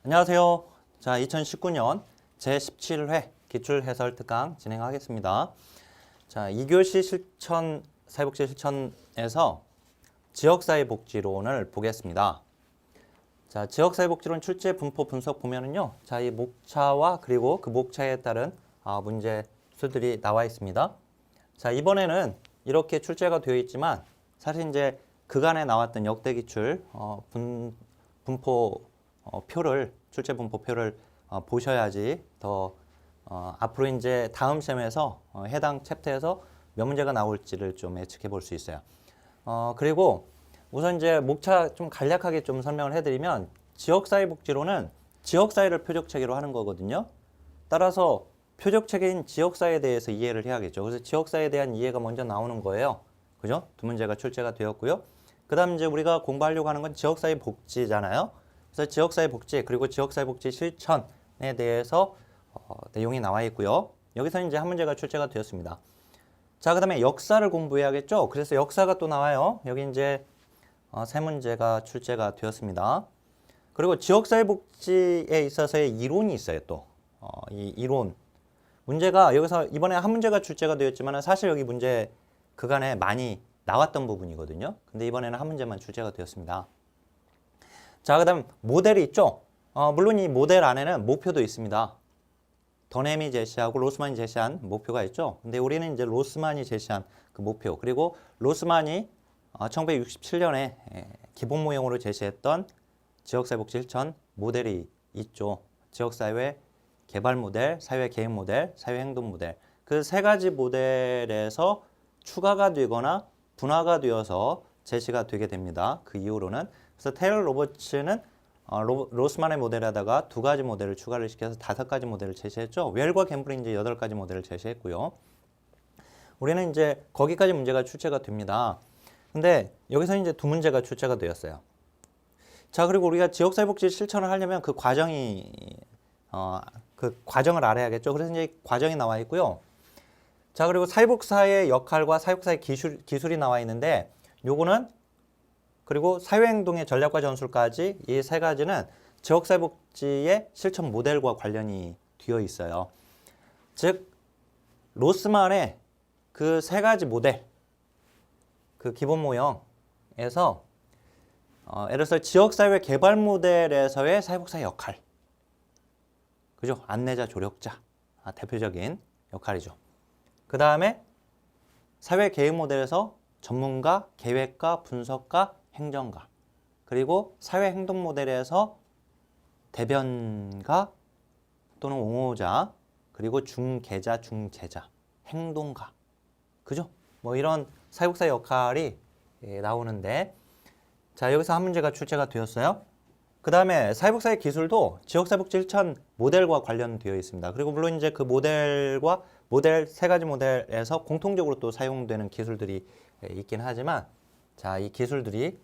안녕하세요. 자, 2019년 제17회 기출해설 특강 진행하겠습니다. 자, 2교시 실천, 사회복지 실천에서 지역사회복지론을 보겠습니다. 자, 지역사회복지론 출제 분포 분석 보면은요. 자, 이 목차와 그리고 그 목차에 따른 문제수들이 나와 있습니다. 자, 이번에는 이렇게 출제가 되어 있지만 사실 이제 그간에 나왔던 역대 기출 분포 표를 출제 분포표를 보셔야지 더 앞으로 이제 다음 셈에서 해당 챕터에서 몇 문제가 나올지를 좀 예측해 볼 수 있어요. 그리고 우선 이제 목차 좀 간략하게 좀 설명을 해드리면 지역사회복지론은 지역사회를 표적체계로 하는 거거든요. 따라서 표적체계인 지역사회에 대해서 이해를 해야겠죠. 그래서 지역사회에 대한 이해가 먼저 나오는 거예요. 그죠? 두 문제가 출제가 되었고요. 그 다음 이제 우리가 공부하려고 하는 건 지역사회 복지잖아요. 그래서 지역사회 복지 그리고 지역사회 복지 실천에 대해서 내용이 나와 있고요. 여기서 이제 한 문제가 출제가 되었습니다. 자, 그다음에 역사를 공부해야겠죠. 그래서 역사가 또 나와요. 여기 이제 세 문제가 출제가 되었습니다. 그리고 지역사회 복지에 있어서의 이론이 있어요. 또 이 이론 문제가 여기서 이번에 한 문제가 출제가 되었지만 사실 여기 문제 그간에 많이 나왔던 부분이거든요. 근데 이번에는 한 문제만 출제가 되었습니다. 자, 그 다음 모델이 있죠. 물론 이 모델 안에는 목표도 있습니다. 더넴이 제시하고 로스만이 제시한 목표가 있죠. 근데 우리는 이제 로스만이 제시한 그 목표, 그리고 로스만이 1967년에 기본 모형으로 제시했던 지역사회복지 실천 모델이 있죠. 지역사회 개발 모델, 사회 계획 모델, 사회 행동 모델. 그 세 가지 모델에서 추가가 되거나 분화가 되어서 제시가 되게 됩니다. 그 이후로는. 그래서 테일러 로버츠는 로스만의 모델에다가 두 가지 모델을 추가를 시켜서 5가지 모델을 제시했죠. 웰과 갬블이 이제 8가지 모델을 제시했고요. 우리는 이제 거기까지 문제가 출제가 됩니다. 근데 여기서 이제 두 문제가 출제가 되었어요. 자, 그리고 우리가 지역사회복지 실천을 하려면 그 과정을 알아야겠죠. 그래서 이제 과정이 나와 있고요. 자, 그리고 사회복사의 역할과 사회복사의 기술이 나와 있는데 요거는 그리고 사회행동의 전략과 전술까지 이 세 가지는 지역사회복지의 실천 모델과 관련이 되어 있어요. 즉 로스만의 그 세 가지 모델, 그 기본 모형에서 예를 들어서 지역사회 개발 모델에서의 사회복사의 역할, 그죠? 안내자, 조력자, 대표적인 역할이죠. 그 다음에 사회 계획 모델에서 전문가, 계획가, 분석가, 행정가, 그리고 사회 행동 모델에서 대변가 또는 옹호자, 그리고 중개자, 중재자, 행동가, 그죠? 뭐 이런 사회복사의 역할이 나오는데, 자, 여기서 한 문제가 출제가 되었어요. 그 다음에 사회복사의 기술도 지역사회복지 실천 모델과 관련되어 있습니다. 그리고 물론 이제 그 모델과 세 가지 모델에서 공통적으로 또 사용되는 기술들이 있긴 하지만, 자, 이 기술들이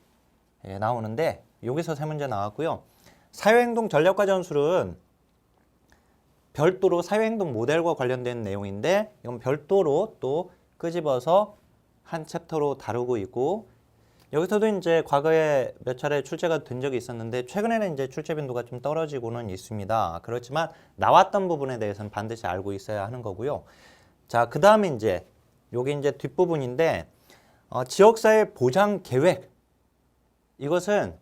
나오는데 여기서 세 문제 나왔고요. 사회행동 전략과 전술은 별도로 사회행동 모델과 관련된 내용인데 이건 별도로 또 끄집어서 한 챕터로 다루고 있고, 여기서도 이제 과거에 몇 차례 출제가 된 적이 있었는데 최근에는 이제 출제 빈도가 좀 떨어지고는 있습니다. 그렇지만 나왔던 부분에 대해서는 반드시 알고 있어야 하는 거고요. 자, 그 다음에 이제 요게 이제 뒷부분인데 지역사회 보장 계획, 이것은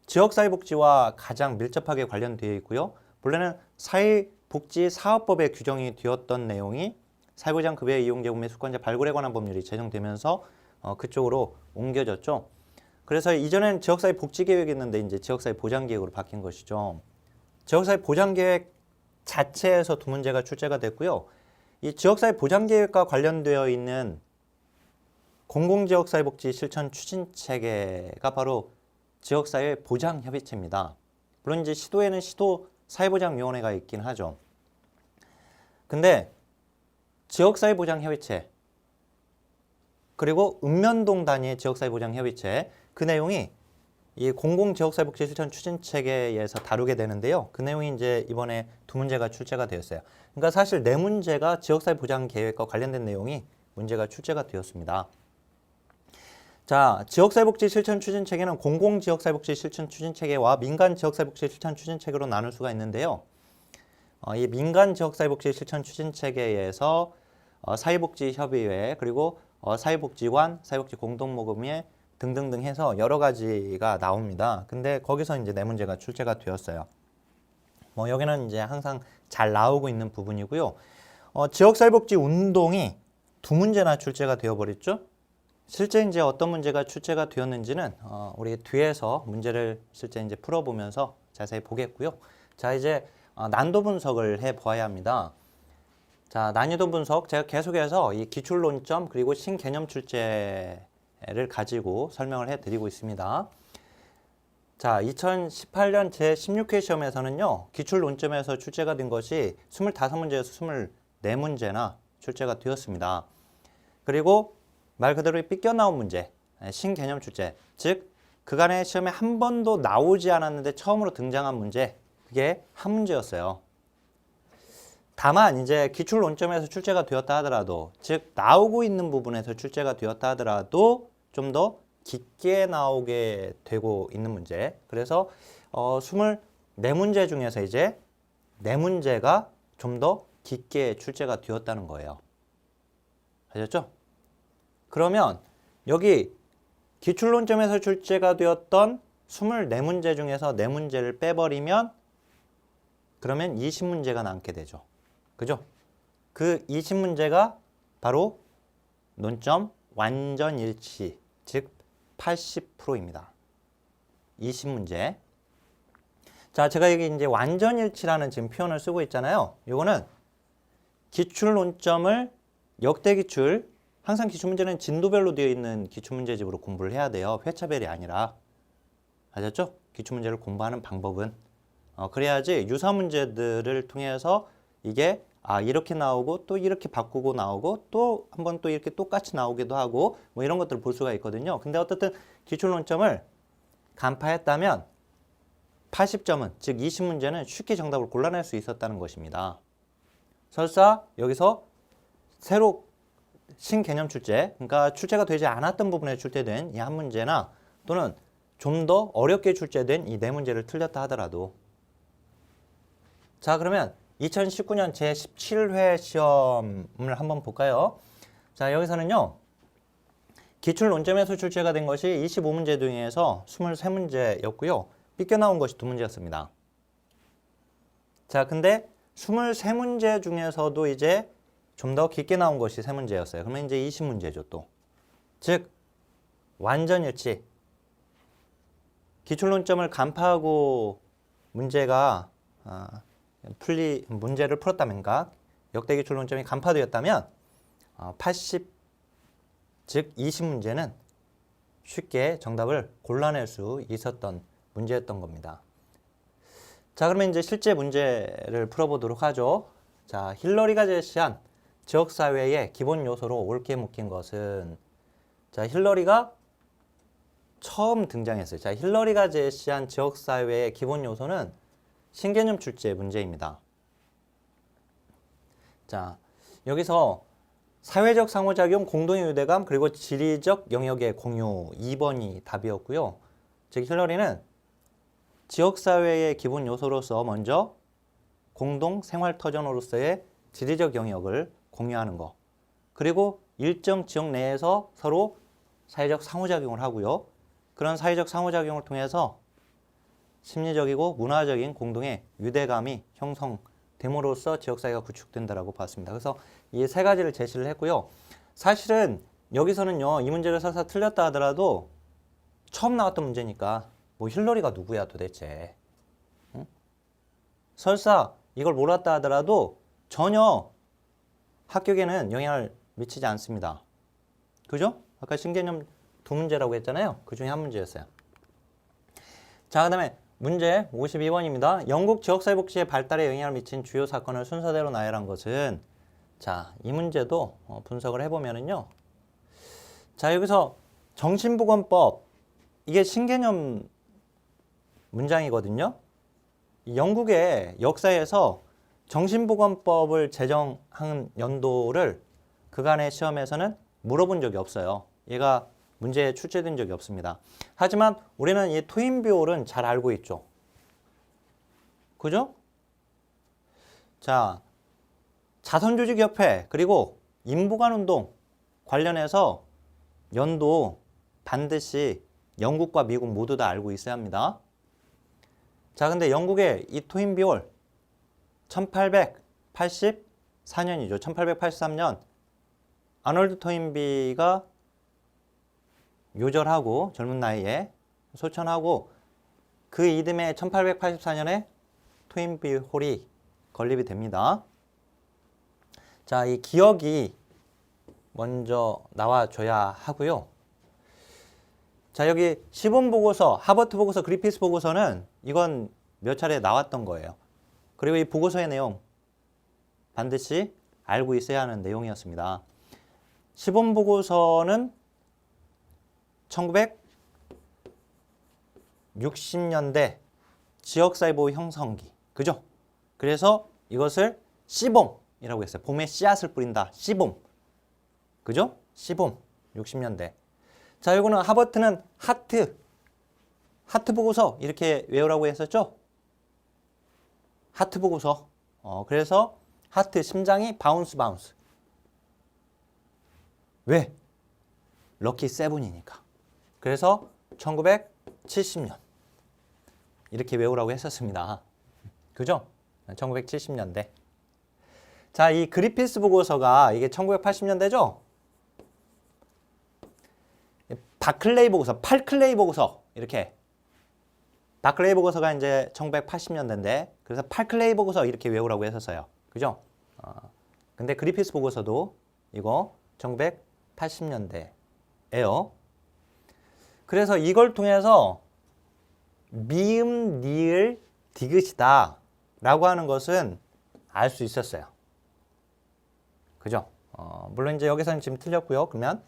지역사회복지와 가장 밀접하게 관련되어 있고요. 본래는 사회복지사업법에 규정이 되었던 내용이 사회보장급여 이용제공 및 수권자 발굴에 관한 법률이 제정되면서 그쪽으로 옮겨졌죠. 그래서 이전에는 지역사회 복지계획이 있는데 이제 지역사회 보장계획으로 바뀐 것이죠. 지역사회 보장계획 자체에서 두 문제가 출제가 됐고요. 이 지역사회 보장계획과 관련되어 있는 공공지역사회복지 실천 추진체계가 바로 지역사회 보장협의체입니다. 물론 이제 시도에는 시도 사회보장위원회가 있긴 하죠. 근데 지역사회 보장협의체 그리고 읍면동 단위의 지역사회보장협의체, 그 내용이 이 공공지역사회복지 실천 추진체계에서 다루게 되는데요. 그 내용이 이제 이번에 두 문제가 출제가 되었어요. 그러니까 사실 네 문제가 지역사회 보장 계획과 관련된 내용이 문제가 출제가 되었습니다. 자, 지역사회복지 실천 추진 체계는 공공지역사회복지 실천 추진 체계와 민간 지역사회복지 실천 추진 체계로 나눌 수가 있는데요. 이 민간 지역사회복지 실천 추진 체계에서 사회복지협의회 그리고 사회복지관, 사회복지 공동모금회 등등등 해서 여러 가지가 나옵니다. 근데 거기서 이제 내 문제가 출제가 되었어요. 뭐 여기는 이제 항상 잘 나오고 있는 부분이고요. 지역사회복지 운동이 두 문제나 출제가 되어버렸죠. 실제 이제 어떤 문제가 출제가 되었는지는 우리 뒤에서 문제를 실제 이제 풀어보면서 자세히 보겠고요. 자, 이제 난도 분석을 해 보아야 합니다. 자, 난이도 분석 제가 계속해서 이 기출론점 그리고 신개념 출제를 가지고 설명을 해 드리고 있습니다. 자, 2018년 제16회 시험에서는요. 기출론점에서 출제가 된 것이 25문제에서 24문제나 출제가 되었습니다. 그리고 말 그대로 삐껴나온 문제, 신개념 출제, 즉 그간의 시험에 한 번도 나오지 않았는데 처음으로 등장한 문제, 그게 한 문제였어요. 다만 이제 기출 논점에서 출제가 되었다 하더라도, 즉 나오고 있는 부분에서 출제가 되었다 하더라도 좀 더 깊게 나오게 되고 있는 문제. 그래서 24문제 중에서 이제 4문제가 좀 더 깊게 출제가 되었다는 거예요. 아셨죠? 그러면 여기 기출론점에서 출제가 되었던 24문제 중에서 4문제를 빼버리면 그러면 20문제가 남게 되죠. 그죠? 그 20문제가 바로 논점 완전 일치, 즉 80%입니다. 20문제. 자, 제가 여기 이제 완전 일치라는 지금 표현을 쓰고 있잖아요. 이거는 기출 논점을 역대 기출, 항상 기출문제는 진도별로 되어 있는 기출문제집으로 공부를 해야 돼요. 회차별이 아니라. 아셨죠? 기출문제를 공부하는 방법은. 그래야지 유사 문제들을 통해서 이게 이렇게 나오고 또 이렇게 바꾸고 나오고 또 한 번 또 이렇게 똑같이 나오기도 하고 뭐 이런 것들을 볼 수가 있거든요. 근데 어쨌든 기출 논점을 간파했다면 80점은 즉 20문제는 쉽게 정답을 골라낼 수 있었다는 것입니다. 설사 여기서 새로 신개념 출제, 그러니까 출제가 되지 않았던 부분에 출제된 이 한 문제나 또는 좀 더 어렵게 출제된 이 4문제를 틀렸다 하더라도. 자, 그러면 2019년 제17회 시험을 한번 볼까요? 자, 여기서는요. 기출 논점에서 출제가 된 것이 25문제 중에서 23문제였고요. 삐껴나온 것이 2문제였습니다. 자, 근데 23문제 중에서도 이제 좀 더 깊게 나온 것이 3문제였어요. 그러면 이제 20문제죠, 또. 즉, 완전 일치. 기출론점을 간파하고 문제가 문제를 풀었다면가 역대 기출론점이 간파되었다면 80, 즉 20문제는 쉽게 정답을 골라낼 수 있었던 문제였던 겁니다. 자, 그러면 이제 실제 문제를 풀어보도록 하죠. 자, 힐러리가 제시한 지역사회의 기본 요소로 옳게 묶인 것은, 자, 힐러리가 처음 등장했어요. 자, 힐러리가 제시한 지역사회의 기본 요소는 신개념 출제 문제입니다. 자, 여기서 사회적 상호작용, 공동의 유대감, 그리고 지리적 영역의 공유 2번이 답이었고요. 즉 힐러리는 지역사회의 기본 요소로서 먼저 공동 생활터전으로서의 지리적 영역을 공유하는 것, 그리고 일정 지역 내에서 서로 사회적 상호작용을 하고요. 그런 사회적 상호작용을 통해서 심리적이고 문화적인 공동의 유대감이 형성됨으로써 지역사회가 구축된다라고 봤습니다. 그래서 이 3가지를 제시를 했고요. 사실은 여기서는요, 이 문제를 설사 틀렸다 하더라도 처음 나왔던 문제니까 뭐 힐러리가 누구야 도대체. 응? 설사 이걸 몰랐다 하더라도 전혀 합격에는 영향을 미치지 않습니다. 그죠? 아까 신개념 2문제라고 했잖아요. 그 중에 한 문제였어요. 자, 그 다음에 문제 52번입니다. 영국 지역사회복지의 발달에 영향을 미친 주요 사건을 순서대로 나열한 것은, 자, 이 문제도 분석을 해보면은요. 자, 여기서 정신보건법, 이게 신개념 문장이거든요. 영국의 역사에서 정신보건법을 제정한 연도를 그간의 시험에서는 물어본 적이 없어요. 얘가 문제에 출제된 적이 없습니다. 하지만 우리는 이 토인 비율은 잘 알고 있죠. 그죠? 자, 자선조직협회 그리고 인부간운동 관련해서 연도 반드시 영국과 미국 모두 다 알고 있어야 합니다. 자, 근데 영국의 이 토인 비율 1884년이죠. 1883년 아놀드 토인비가 요절하고 젊은 나이에 소천하고 그 이듬해 1884년에 토인비 홀이 건립이 됩니다. 자, 이 기억이 먼저 나와줘야 하고요. 자, 여기 시본 보고서, 하버트 보고서, 그리피스 보고서는 이건 몇 차례 나왔던 거예요. 그리고 이 보고서의 내용 반드시 알고 있어야 하는 내용이었습니다. 시본 보고서는 1960년대 지역사회보호 형성기. 그죠? 그래서 이것을 시봄이라고 했어요. 봄에 씨앗을 뿌린다. 시봄. 그죠? 시봄. 60년대. 자, 이거는 하버트는 하트 보고서 이렇게 외우라고 했었죠? 하트 보고서. 그래서 하트, 심장이 바운스. 왜? 럭키 세븐이니까. 그래서 1970년 이렇게 외우라고 했었습니다. 그죠? 1970년대. 자, 이 그리피스 보고서가 이게 1980년대죠? 바클레이 보고서, 팔클레이 보고서 이렇게. 바클레이 보고서가 이제 1980년대인데 그래서 팔클레이 보고서 이렇게 외우라고 했었어요. 그죠? 근데 그리피스 보고서도 이거 1980년대예요. 그래서 이걸 통해서 미음, 니을, 디귿이다 라고 하는 것은 알 수 있었어요. 그죠? 물론 이제 여기서는 지금 틀렸고요. 그러면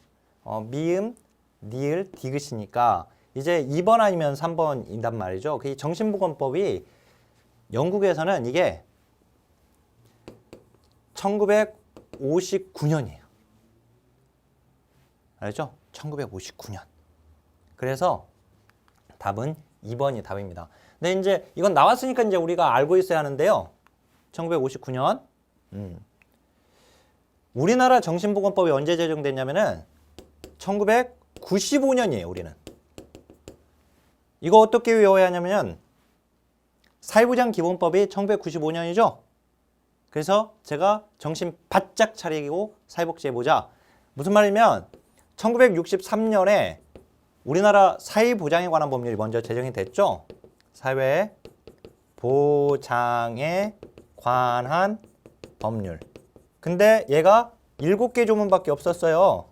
미음, 니을, 디귿이니까 이제 2번 아니면 3번인단 말이죠. 그 정신보건법이 영국에서는 이게 1959년이에요. 알죠? 1959년. 그래서 답은 2번이 답입니다. 근데 이제 이건 나왔으니까 이제 우리가 알고 있어야 하는데요. 1959년. 우리나라 정신보건법이 언제 제정됐냐면은 1995년이에요, 우리는. 이거 어떻게 외워야 하냐면 사회보장 기본법이 1995년이죠. 그래서 제가 정신 바짝 차리고 사회복지해보자. 무슨 말이면 1963년에 우리나라 사회보장에 관한 법률이 먼저 제정이 됐죠. 사회보장에 관한 법률. 근데 얘가 7개 조문밖에 없었어요.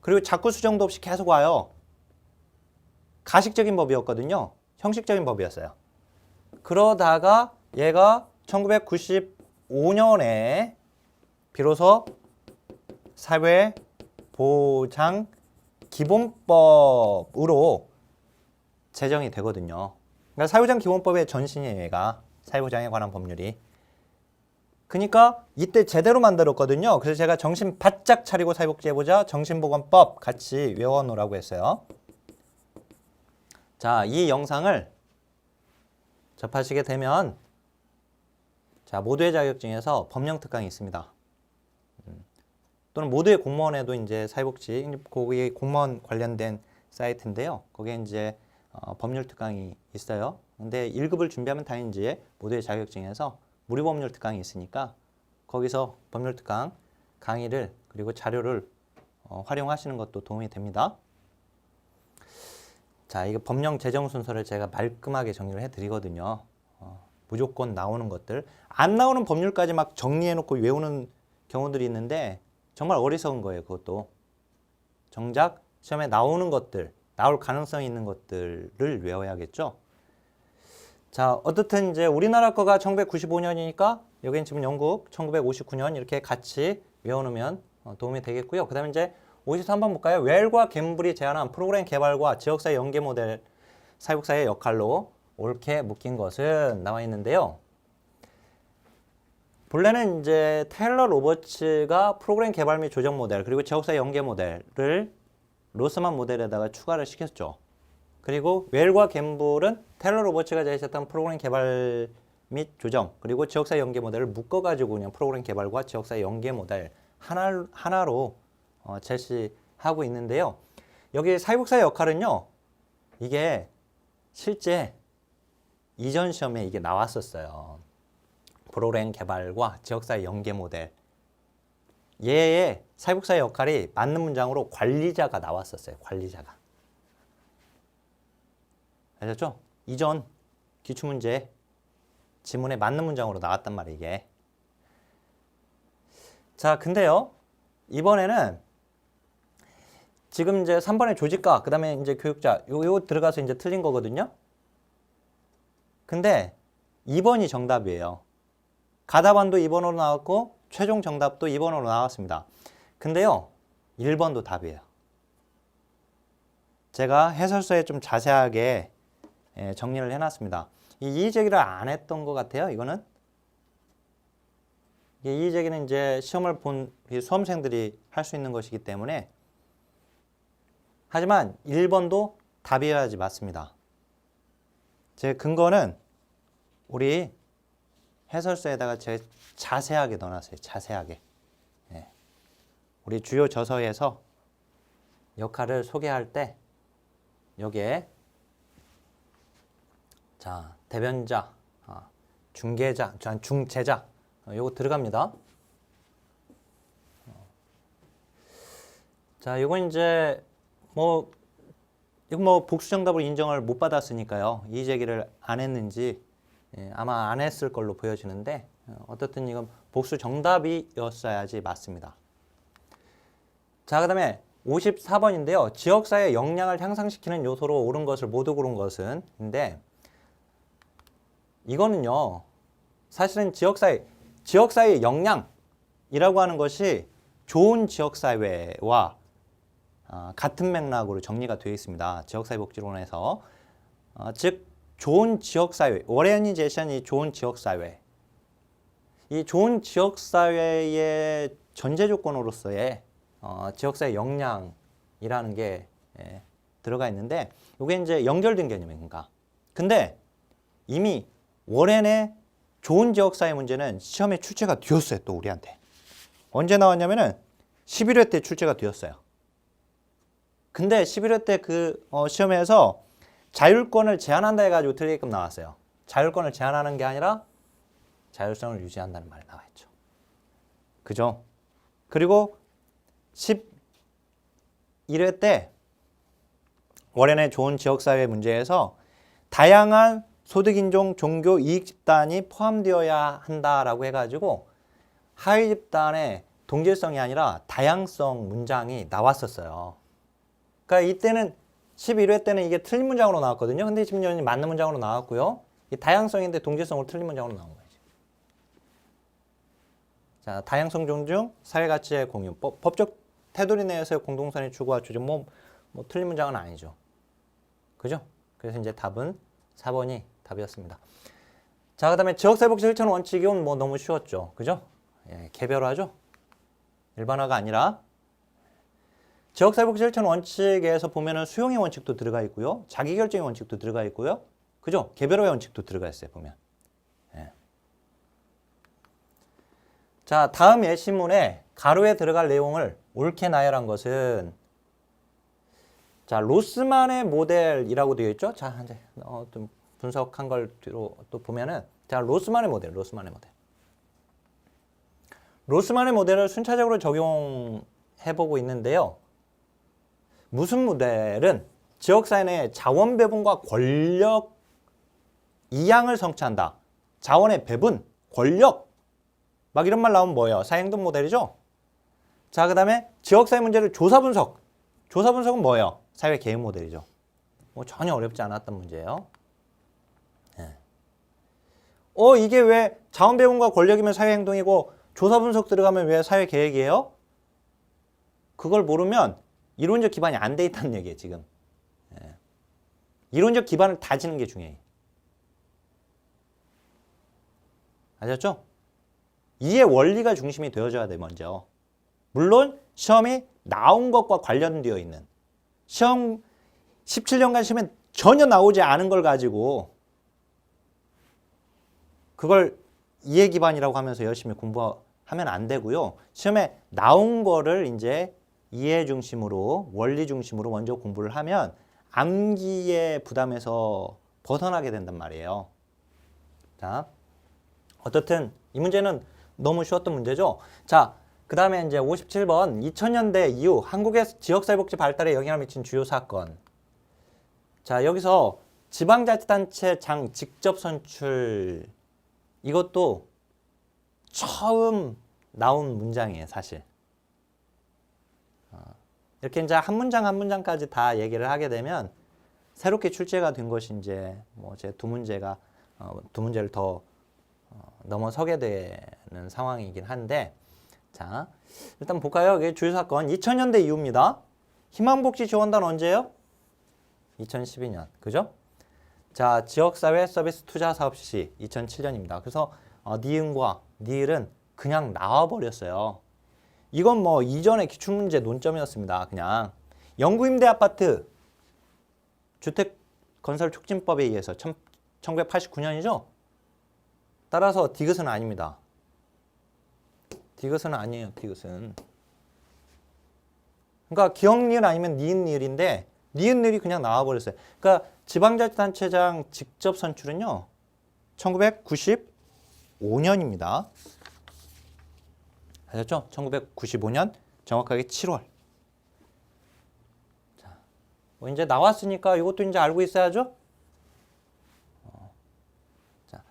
그리고 자꾸 수정도 없이 계속 와요. 가식적인 법이었거든요. 형식적인 법이었어요. 그러다가 얘가 1995년에 비로소 사회보장 기본법으로 제정이 되거든요. 그러니까 사회보장 기본법의 전신이에요, 얘가. 사회보장에 관한 법률이. 그러니까 이때 제대로 만들었거든요. 그래서 제가 정신 바짝 차리고 사회복지해보자. 정신보건법 같이 외워놓으라고 했어요. 자, 이 영상을 접하시게 되면 자, 모두의 자격증에서 법령 특강이 있습니다. 또는 모두의 공무원에도 이제 사회복지, 거기 공무원 관련된 사이트인데요. 거기에 이제 법률 특강이 있어요. 근데 1급을 준비하면 다 이제 모두의 자격증에서 무료 법률 특강이 있으니까 거기서 법률 특강 강의를 그리고 자료를 활용하시는 것도 도움이 됩니다. 자, 이거 법령 제정 순서를 제가 말끔하게 정리를 해드리거든요. 무조건 나오는 것들. 안 나오는 법률까지 막 정리해놓고 외우는 경우들이 있는데 정말 어리석은 거예요, 그것도. 정작 시험에 나오는 것들, 나올 가능성이 있는 것들을 외워야겠죠. 자, 어떻든 이제 우리나라 거가 1995년이니까 여기는 지금 영국 1959년 이렇게 같이 외워놓으면 도움이 되겠고요. 그 다음에 이제 53번 볼까요? 웰과 갬블이 제안한 프로그램 개발과 지역사회 연계 모델 사회복사의 역할로 옳게 묶인 것은 나와 있는데요. 본래는 이제 테일러 로버츠가 프로그램 개발 및 조정 모델 그리고 지역사회 연계 모델을 로스만 모델에다가 추가를 시켰죠. 그리고 웰과 갬블은 테일러 로버츠가 제시했던 프로그램 개발 및 조정, 그리고 지역사회 연계 모델을 묶어가지고 그냥 프로그램 개발과 지역사회 연계 모델 하나로 제시하고 있는데요. 여기 사회복사의 역할은요, 이게 실제 이전 시험에 이게 나왔었어요. 프로그램 개발과 지역사회 연계 모델. 얘의 사회복사의 역할이 맞는 문장으로 관리자가 나왔었어요. 관리자가. 아셨죠? 이전 기출문제 지문에 맞는 문장으로 나왔단 말이에요, 이게. 자, 근데요, 이번에는 지금 이제 3번의 조직과, 그 다음에 이제 교육자, 요거 들어가서 이제 틀린 거거든요. 근데 2번이 정답이에요. 가답안도 2번으로 나왔고, 최종 정답도 2번으로 나왔습니다. 근데요, 1번도 답이에요. 제가 해설서에 좀 자세하게 정리를 해놨습니다. 이 이의제기를 안 했던 것 같아요, 이거는. 이의제기는 이제 시험을 본 수험생들이 할 수 있는 것이기 때문에. 하지만 1번도 답이어야지 맞습니다. 제 근거는 우리 해설서에다가 제가 자세하게 넣어놨어요. 자세하게. 우리 주요 저서에서 역할을 소개할 때 여기에 자, 대변자, 중개자, 중재자 요거 들어갑니다. 자, 이건 이제 이거 복수 정답을 인정을 못 받았으니까요. 이의 제기를 안 했는지 아마 안 했을 걸로 보여지는데 어떻든 이건 복수 정답이었어야지 맞습니다. 자, 그 다음에 54번인데요. 지역사회 역량을 향상시키는 요소로 옳은 것을 모두 고른 것은 인데 이거는요. 사실은 지역사회의 역량이라고 하는 것이 좋은 지역사회와 같은 맥락으로 정리가 되어 있습니다. 지역사회복지론에서. 즉 좋은 지역사회, 워렌이 제시한 이 좋은 지역사회, 이 좋은 지역사회의 전제 조건으로서의 지역사회 역량이라는 게 들어가 있는데 이게 이제 연결된 개념입니다. 근데 이미 워렌의 좋은 지역사회 문제는 시험에 출제가 되었어요. 또 우리한테. 언제 나왔냐면은 11회 때 출제가 되었어요. 근데 11회 때 그 시험에서 자율권을 제한한다 해가지고 틀리게끔 나왔어요. 자율권을 제한하는 게 아니라 자율성을 유지한다는 말이 나와 있죠. 그죠? 그리고 11회 때 워렌의 좋은 지역사회 문제에서 다양한 소득인종, 종교, 이익집단이 포함되어야 한다라고 해가지고 하위 집단의 동질성이 아니라 다양성 문장이 나왔었어요. 그러니까 이때는 11회 때는 이게 틀린 문장으로 나왔거든요. 근데 지금 여기 맞는 문장으로 나왔고요. 이 다양성인데 동질성으로 틀린 문장으로 나온 거예요. 자, 다양성 존중, 사회가치의 공유, 법적 테두리 내에서의 공동선의 추구와 추진, 뭐 틀린 문장은 아니죠. 그죠? 그래서 이제 답은 4번이 답이었습니다. 자, 그 다음에 지역사회복지 실천 원칙은 뭐 너무 쉬웠죠. 그죠? 개별화죠. 일반화가 아니라 지역사회복지 실천 원칙에서 보면은 수용의 원칙도 들어가 있고요. 자기결정의 원칙도 들어가 있고요. 그죠? 개별화의 원칙도 들어가 있어요. 보면. 자, 다음 예시문에 가로에 들어갈 내용을 옳게 나열한 것은 자, 로스만의 모델이라고 되어 있죠. 자, 이제 좀 분석한 걸 뒤로 또 보면은 자, 로스만의 모델. 로스만의 모델을 순차적으로 적용해보고 있는데요. 무슨 모델은 지역사회 내 자원 배분과 권력 이양을 성취한다. 자원의 배분, 권력 막 이런 말 나오면 뭐예요? 사회행동 모델이죠. 자, 그 다음에 지역사회 문제를 조사 분석. 조사 분석은 뭐예요? 사회 개혁 모델이죠. 뭐 전혀 어렵지 않았던 문제예요. 이게 왜 자원 배분과 권력이면 사회 행동이고 조사 분석 들어가면 왜 사회 계획이에요? 그걸 모르면 이론적 기반이 안 돼 있다는 얘기예요, 지금. 이론적 기반을 다지는 게 중요해요. 아셨죠? 이해 원리가 중심이 되어줘야 돼, 먼저. 물론 시험이 나온 것과 관련되어 있는 시험 17년간 시험에 전혀 나오지 않은 걸 가지고 그걸 이해 기반이라고 하면서 열심히 공부하면 안 되고요. 시험에 나온 거를 이제 이해 중심으로, 원리 중심으로 먼저 공부를 하면 암기의 부담에서 벗어나게 된단 말이에요. 자, 어떻든 이 문제는 너무 쉬웠던 문제죠. 자, 그 다음에 이제 57번 2000년대 이후 한국의 지역사회복지 발달에 영향을 미친 주요 사건. 자, 여기서 지방자치단체장 직접 선출, 이것도 처음 나온 문장이에요, 사실. 이렇게 이제 한 문장 한 문장까지 다 얘기를 하게 되면 새롭게 출제가 된 것이 이제 뭐 제 두 문제를 더 넘어서게 되는 상황이긴 한데, 자, 일단 볼까요? 이게 주요 사건 2000년대 이후입니다. 희망복지지원단 언제예요? 2012년, 그죠? 자, 지역사회 서비스 투자 사업 실시 2007년입니다. 그래서 니은과 니을은 그냥 나와버렸어요. 이건 뭐 이전의 기출문제 논점이었습니다. 그냥 영구임대 아파트 주택건설촉진법에 의해서 1989년이죠? 따라서 디귿은 아닙니다. 디귿은 아니에요. 디귿은. 그러니까 기억니을 아니면 니은니을인데 니은니을이 그냥 나와버렸어요. 그러니까 지방자치단체장 직접 선출은요. 1995년입니다. 아셨죠? 1995년 정확하게 7월. 자, 뭐 이제 나왔으니까 이것도 이제 알고 있어야죠? 자,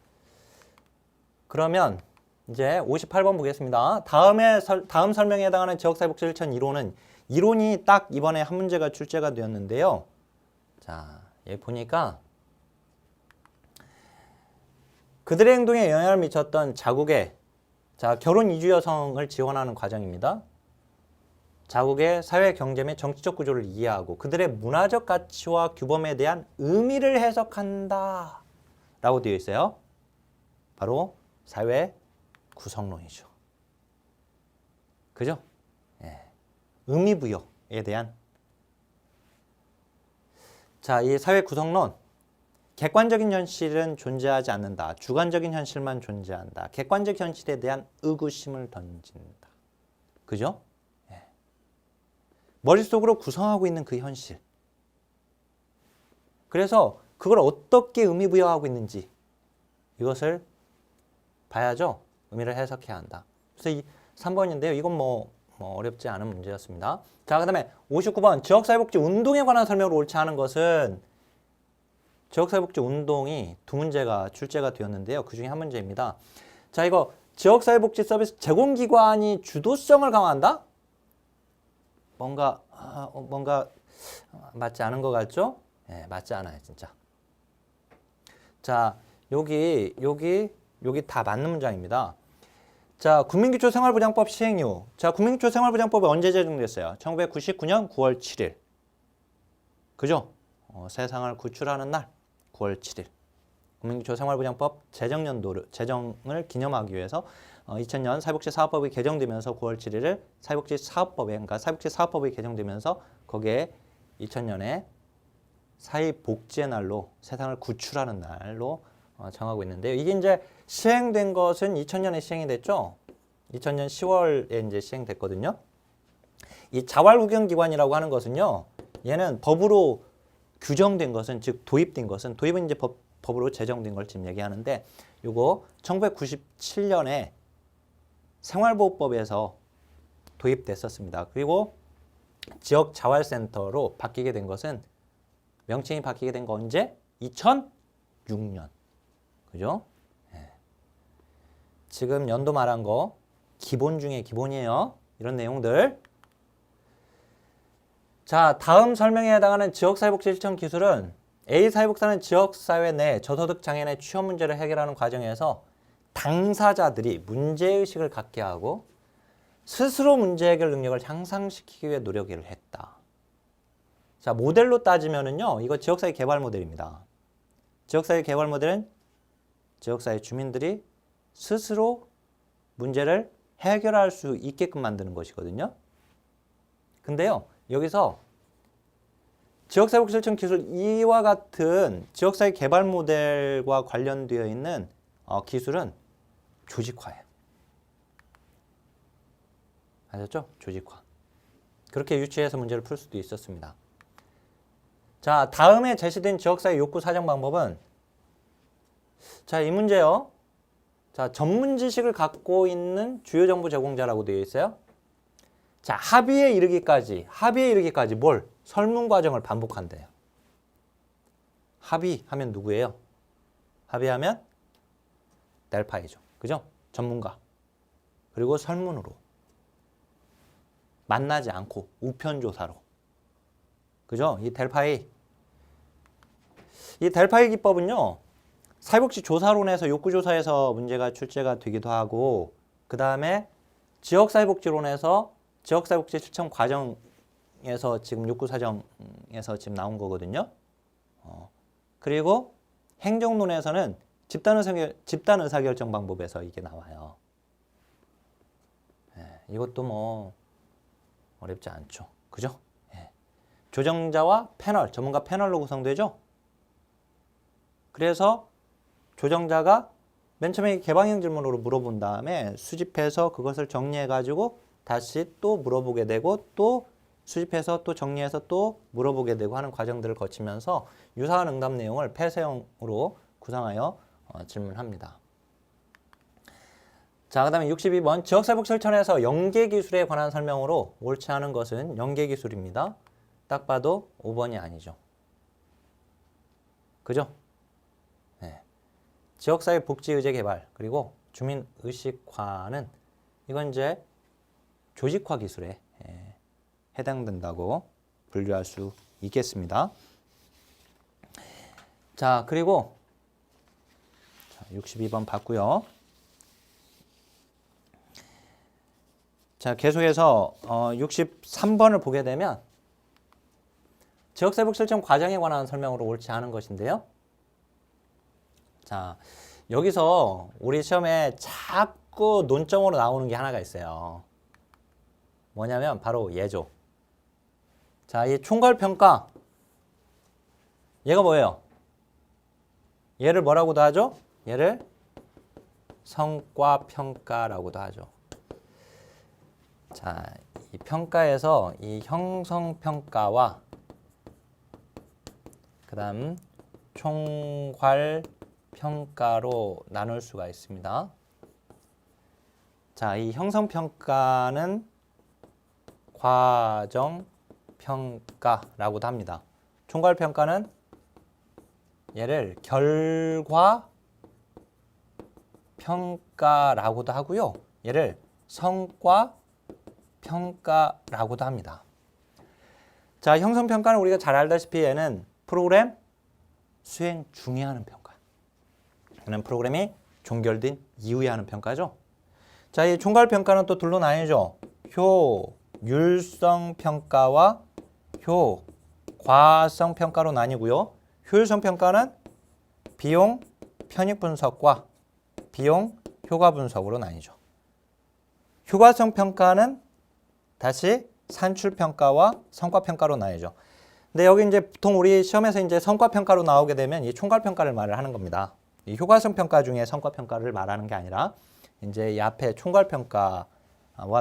그러면 이제 58번 보겠습니다. 다음 설명에 해당하는 지역사회복지 실천 이론은 이론이 딱 이번에 한 문제가 출제가 되었는데요. 자, 여기 보니까 그들의 행동에 영향을 미쳤던 자국의 결혼 이주 여성을 지원하는 과정입니다. 자국의 사회, 경제 및 정치적 구조를 이해하고 그들의 문화적 가치와 규범에 대한 의미를 해석한다 라고 되어 있어요. 바로 사회 구성론이죠. 그죠? 예. 의미부여에 대한. 자, 이 사회 구성론. 객관적인 현실은 존재하지 않는다. 주관적인 현실만 존재한다. 객관적 현실에 대한 의구심을 던진다. 그죠? 예. 머릿속으로 구성하고 있는 그 현실. 그래서 그걸 어떻게 의미부여하고 있는지 이것을 봐야죠. 의미를 해석해야 한다. 그래서 이 3번인데요. 이건 뭐 어렵지 않은 문제였습니다. 자, 그 다음에 59번 지역사회복지 운동에 관한 설명을 옳지 않은 것은 지역사회복지 운동이 두 문제가 출제가 되었는데요. 그 중에 한 문제입니다. 자, 이거 지역사회복지 서비스 제공기관이 주도성을 강화한다? 뭔가 맞지 않은 것 같죠? 네, 맞지 않아요, 진짜. 자, 여기 다 맞는 문장입니다. 자, 국민기초생활보장법 시행 이후. 자, 국민기초생활보장법이 언제 제정됐어요? 1999년 9월 7일. 그죠? 세상을 구출하는 날 9월 7일. 국민기초생활보장법 제정을 기념하기 위해서 2000년 사회복지사업법이 개정되면서 9월 7일을 사회복지사업법이 개정되면서 거기에 2000년에 사회복지의 날로 세상을 구출하는 날로 정하고 있는데요. 이게 이제 시행된 것은 2000년에 시행이 됐죠. 2000년 10월에 이제 시행됐거든요. 이 자활구경기관이라고 하는 것은요. 얘는 법으로 규정된 것은, 즉 도입된 것은, 도입은 이제 법으로 제정된 걸 지금 얘기하는데, 요거 1997년에 생활보호법에서 도입됐었습니다. 그리고 지역자활센터로 바뀌게 된 것은, 명칭이 바뀌게 된 거 언제? 2006년. 그죠? 네. 지금 연도 말한 거 기본 중에 기본이에요. 이런 내용들. 자, 다음 설명에 해당하는 지역사회복지 실천 기술은 A사회복사는 지역사회 내 저소득 장애인의 취업 문제를 해결하는 과정에서 당사자들이 문제의식을 갖게 하고 스스로 문제 해결 능력을 향상시키기 위해 노력을 했다. 자, 모델로 따지면은요, 이거 지역사회 개발 모델입니다. 지역사회 개발 모델은 지역사회 주민들이 스스로 문제를 해결할 수 있게끔 만드는 것이거든요. 근데요, 여기서 지역사회복 실천 기술 이와 같은 지역사회 개발 모델과 관련되어 있는 기술은 조직화예요. 아셨죠? 조직화. 그렇게 유추해서 문제를 풀 수도 있었습니다. 자, 다음에 제시된 지역사회 욕구 사정 방법은 자, 이 문제요. 자, 전문 지식을 갖고 있는 주요 정보 제공자라고 되어 있어요. 자, 합의에 이르기까지 뭘? 설문 과정을 반복한대요. 합의하면 누구예요? 합의하면 델파이죠. 그죠? 전문가. 그리고 설문으로. 만나지 않고 우편조사로. 그죠? 이 델파이 기법은요. 사회복지 조사론에서 욕구조사에서 문제가 출제가 되기도 하고 그 다음에 지역사회복지론에서 지역사회복지 실천 과정에서 지금 욕구사정에서 지금 나온 거거든요. 그리고 행정론에서는 집단 의사결정 방법에서 이게 나와요. 이것도 뭐 어렵지 않죠. 그죠? 조정자와 패널, 전문가 패널로 구성되죠. 그래서 조정자가 맨 처음에 개방형 질문으로 물어본 다음에 수집해서 그것을 정리해가지고 다시 또 물어보게 되고 또 수집해서 또 정리해서 또 물어보게 되고 하는 과정들을 거치면서 유사한 응답 내용을 폐쇄형으로 구성하여 질문합니다. 자, 그 다음에 62번 지역사회복 실천에서 연계기술에 관한 설명으로 옳지 않은 것은 연계기술입니다. 딱 봐도 5번이 아니죠. 그죠? 네. 지역사회 복지의제 개발 그리고 주민의식화는 이건 이제 조직화 기술에 해당된다고 분류할 수 있겠습니다. 자, 그리고 62번 봤고요. 자, 계속해서 63번을 보게 되면 지역사회복 실천 과정에 관한 설명으로 옳지 않은 것인데요. 자, 여기서 우리 시험에 자꾸 논점으로 나오는 게 하나가 있어요. 뭐냐면 바로 얘죠. 자, 이 총괄평가 얘가 뭐예요? 얘를 뭐라고도 하죠? 얘를 성과평가라고도 하죠. 자, 이 평가에서 이 형성평가와 그 다음 총괄평가로 나눌 수가 있습니다. 자, 이 형성평가는 과정평가라고도 합니다. 총괄평가는 얘를 결과평가라고도 하고요. 얘를 성과평가라고도 합니다. 자, 형성평가는 우리가 잘 알다시피 얘는 프로그램 수행 중에 하는 평가. 얘는 프로그램이 종결된 이후에 하는 평가죠. 자, 이 총괄평가는 또 둘로 나뉘죠. 효율성평가와 효과성평가로 나뉘고요. 효율성평가는 비용 편익분석과 비용 효과분석으로 나뉘죠. 효과성평가는 다시 산출평가와 성과평가로 나뉘죠. 근데 여기 이제 보통 우리 시험에서 이제 성과평가로 나오게 되면 이 총괄평가를 말을 하는 겁니다. 이 효과성평가 중에 성과평가를 말하는 게 아니라 이제 이 앞에 총괄평가와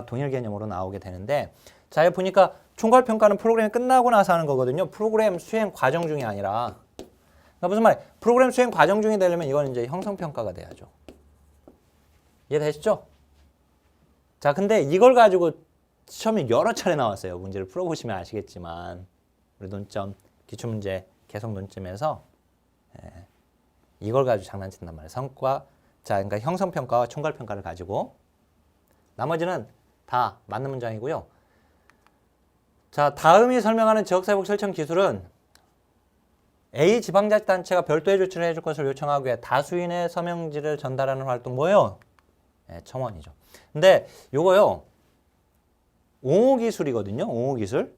동일 개념으로 나오게 되는데, 자, 여기 보니까 총괄평가는 프로그램이 끝나고 나서 하는 거거든요. 프로그램 수행 과정 중이 아니라. 그러니까 무슨 말이에요? 프로그램 수행 과정 중이 되려면 이건 이제 형성평가가 돼야죠. 이해되시죠? 자, 근데 이걸 가지고 시험이 여러 차례 나왔어요. 문제를 풀어보시면 아시겠지만 우리 논점, 기출문제 계속 논점에서 이걸 가지고 장난친단 말이에요. 성과, 자, 그러니까 형성평가와 총괄평가를 가지고. 나머지는 다 맞는 문장이고요. 자, 다음이 설명하는 지역사회복 실천 기술은 A 지방자치단체가 별도의 조치를 해줄 것을 요청하기 위해 다수인의 서명지를 전달하는 활동 뭐예요? 첨언이죠. 근데 요거요, 옹호기술이거든요. 옹호기술.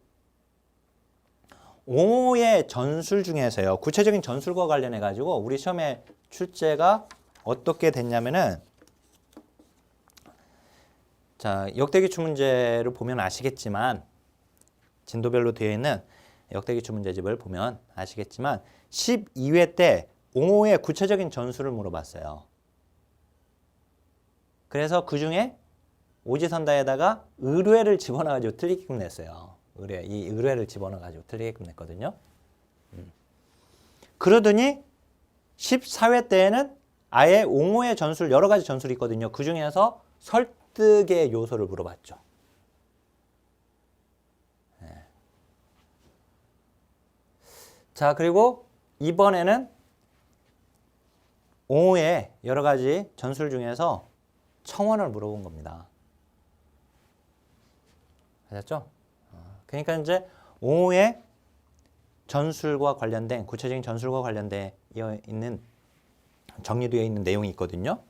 옹호의 전술 중에서요, 구체적인 전술과 관련해 가지고 우리 시험에 출제가 어떻게 됐냐면은, 자, 역대 기출 문제를 보면 아시겠지만 진도별로 되어 있는 역대기출 문제집을 보면 아시겠지만 12회 때 옹호의 구체적인 전술을 물어봤어요. 그래서 그 중에 오지선다에다가 의뢰를 집어넣어가지고 틀리게끔 냈어요. 이 의뢰를 집어넣어가지고 틀리게끔 냈거든요. 그러더니 14회 때에는 아예 옹호의 전술, 여러 가지 전술이 있거든요. 그 중에서 설득의 요소를 물어봤죠. 네. 자, 그리고 이번에는 옹호의 여러 가지 전술 중에서 청원을 물어본 겁니다. 아셨죠? 그러니까 이제 옹호의 전술과 관련된 구체적인 전술과 관련된 있는 정리되어 있는 내용이 있거든요.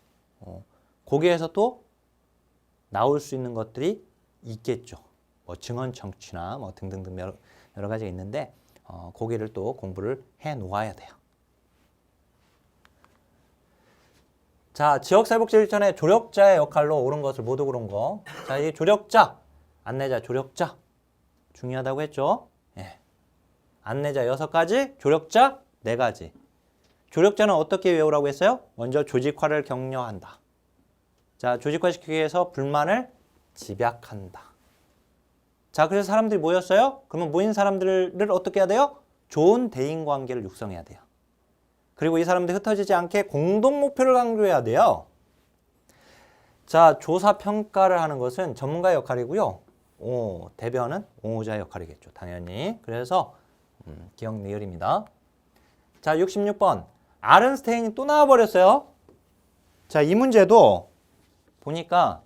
거기에서 또 나올 수 있는 것들이 있겠죠. 뭐 증언 청취나 뭐 등등등 여러 가지가 있는데 거기를 또 공부를 해 놓아야 돼요. 자, 지역사회복지 일전에 조력자의 역할로 옳은 것을 모두 고른 거. 자, 이 조력자, 안내자, 조력자 중요하다고 했죠. 예. 안내자 6가지, 조력자 4가지. 조력자는 어떻게 외우라고 했어요? 먼저 조직화를 격려한다. 자, 조직화시키기 위해서 불만을 집약한다. 자, 그래서 사람들이 모였어요. 그러면 모인 사람들을 어떻게 해야 돼요? 좋은 대인관계를 육성해야 돼요. 그리고 이 사람들이 흩어지지 않게 공동 목표를 강조해야 돼요. 자, 조사 평가를 하는 것은 전문가의 역할이고요. 대변은 옹호자의 역할이겠죠. 당연히. 그래서 기억 니을입니다. 자, 66번. 아른스테인이 또 나와버렸어요. 자, 이 문제도 보니까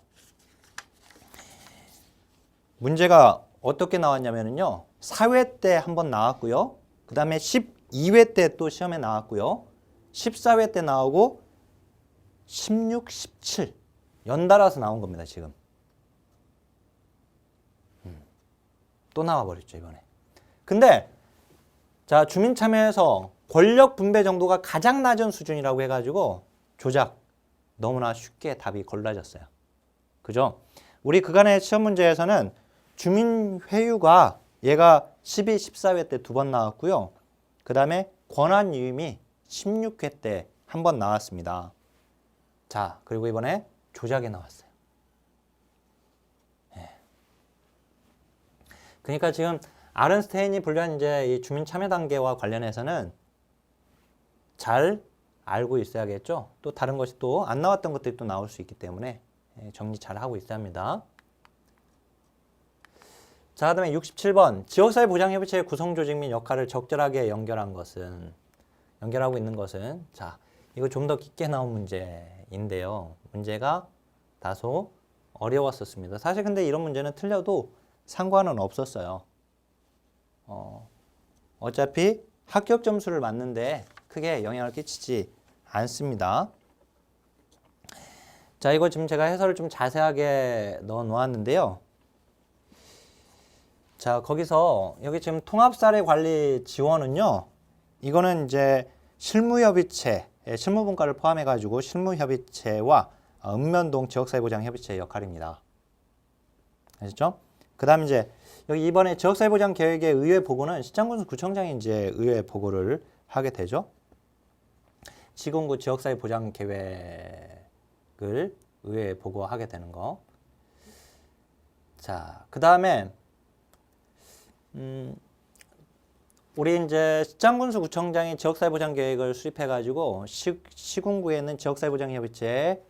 문제가 어떻게 나왔냐면요. 4회 때 한번 나왔고요. 그 다음에 12회 때 또 시험에 나왔고요. 14회 때 나오고 16, 17 연달아서 나온 겁니다. 지금. 또 나와버렸죠. 이번에. 근데 자, 주민참여에서 권력 분배 정도가 가장 낮은 수준이라고 해가지고 조작 너무나 쉽게 답이 골라졌어요. 그죠? 우리 그간의 시험 문제에서는 주민회유가 얘가 12, 14회 때 2번 나왔고요. 그 다음에 권한유임이 16회 때 한 번 나왔습니다. 자, 그리고 이번에 조작이 나왔어요. 네. 그러니까 지금 아른스테인이 분류한 이제 이 주민 참여 단계와 관련해서는 잘 알고 있어야겠죠. 또 다른 것이 또 안 나왔던 것들이 또 나올 수 있기 때문에 정리 잘 하고 있어야 합니다. 자, 그 다음에 67번. 지역사회 보장협의체의 구성조직 및 역할을 적절하게 연결하고 있는 것은 자, 이거 좀 더 깊게 나온 문제인데요. 문제가 다소 어려웠었습니다. 사실 근데 이런 문제는 틀려도 상관은 없었어요. 어차피 합격 점수를 맞는데 크게 영향을 끼치지 않습니다. 자, 이거 지금 제가 해설을 좀 자세하게 넣어 놓았는데요. 자, 거기서 여기 지금 통합사례 관리 지원은요. 이거는 이제 실무협의체, 실무분과를 포함해가지고 실무협의체와 읍면동 지역사회보장협의체의 역할입니다. 아시죠? 그 다음 이제 여기 이번에 지역사회보장 계획의 의회 보고는 시장군수 구청장이 이제 의회 보고를 하게 되죠. 시군구 지역사회보장 계획을 의회에 보고하게 되는 거. 자, 그 다음에 우리 이제 시장군수 구청장이 지역사회보장 계획을 수립해가지고 시군구에 있는 지역사회보장협의체